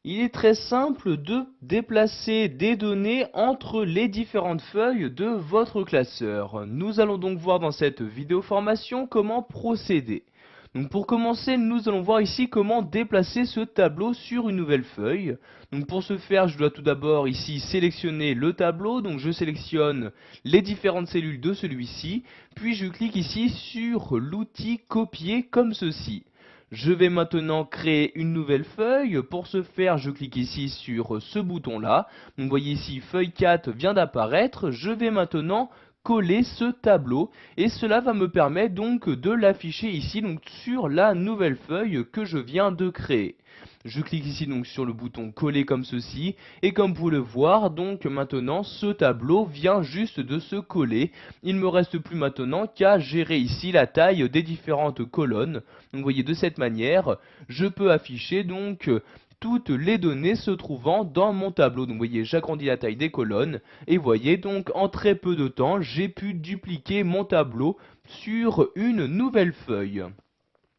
Il est très simple de déplacer des données entre les différentes feuilles de votre classeur. Nous allons donc voir dans cette vidéo formation comment procéder. Donc pour commencer, nous allons voir ici comment déplacer ce tableau sur une nouvelle feuille. Donc pour ce faire, je dois tout d'abord ici sélectionner le tableau. Donc je sélectionne les différentes cellules de celui-ci, puis je clique ici sur l'outil copier comme ceci. Je vais maintenant créer une nouvelle feuille. Pour ce faire, je clique ici sur ce bouton-là. Donc vous voyez ici, feuille 4 vient d'apparaître. Je vais maintenant coller ce tableau et cela va me permettre donc de l'afficher ici donc sur la nouvelle feuille que je viens de créer. Je clique ici donc sur le bouton coller comme ceci et comme vous pouvez le voir donc maintenant ce tableau vient juste de se coller. Il ne me reste plus maintenant qu'à gérer ici la taille des différentes colonnes. Donc vous voyez de cette manière je peux afficher donc toutes les données se trouvant dans mon tableau. Donc vous voyez, j'agrandis la taille des colonnes et vous voyez donc en très peu de temps, j'ai pu dupliquer mon tableau sur une nouvelle feuille.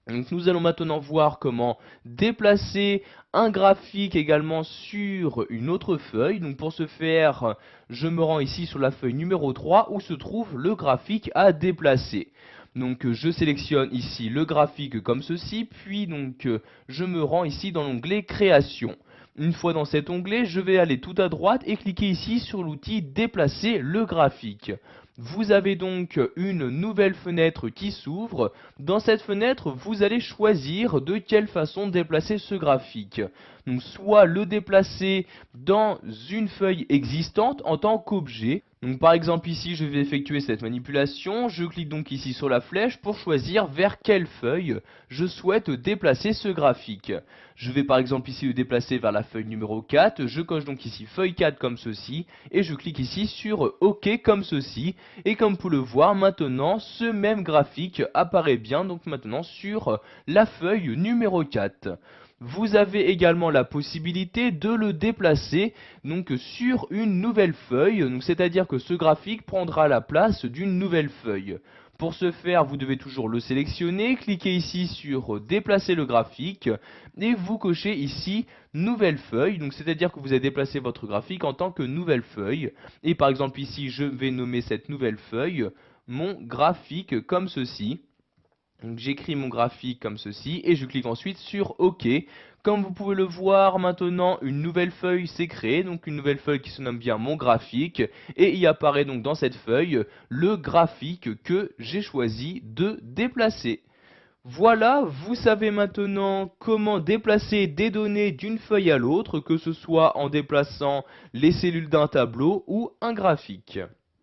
Donc nous allons maintenant voir comment déplacer un graphique également sur une autre feuille. Donc pour ce faire, je me rends ici sur la feuille numéro 3 où se trouve le graphique à déplacer. Donc je sélectionne ici le graphique comme ceci, puis donc je me rends ici dans l'onglet création. Une fois dans cet onglet, je vais aller tout à droite et cliquer ici sur l'outil déplacer le graphique. Vous avez donc une nouvelle fenêtre qui s'ouvre. Dans cette fenêtre, vous allez choisir de quelle façon déplacer ce graphique. Donc soit le déplacer dans une feuille existante en tant qu'objet. Donc par exemple ici je vais effectuer cette manipulation, je clique donc ici sur la flèche pour choisir vers quelle feuille je souhaite déplacer ce graphique. Je vais par exemple ici le déplacer vers la feuille numéro 4, je coche donc ici feuille 4 comme ceci et je clique ici sur OK comme ceci. Et comme vous pouvez le voir maintenant, ce même graphique apparaît bien donc maintenant sur la feuille numéro 4. Vous avez également la possibilité de le déplacer donc sur une nouvelle feuille, c'est-à-dire que ce graphique prendra la place d'une nouvelle feuille. Pour ce faire, vous devez toujours le sélectionner, cliquez ici sur déplacer le graphique et vous cochez ici nouvelle feuille, donc c'est-à-dire que vous avez déplacé votre graphique en tant que nouvelle feuille. Et par exemple ici, je vais nommer cette nouvelle feuille mon graphique comme ceci. Donc j'écris mon graphique comme ceci et je clique ensuite sur OK. Comme vous pouvez le voir maintenant, une nouvelle feuille s'est créée, donc une nouvelle feuille qui se nomme bien mon graphique. Et il apparaît donc dans cette feuille le graphique que j'ai choisi de déplacer. Voilà, vous savez maintenant comment déplacer des données d'une feuille à l'autre, que ce soit en déplaçant les cellules d'un tableau ou un graphique.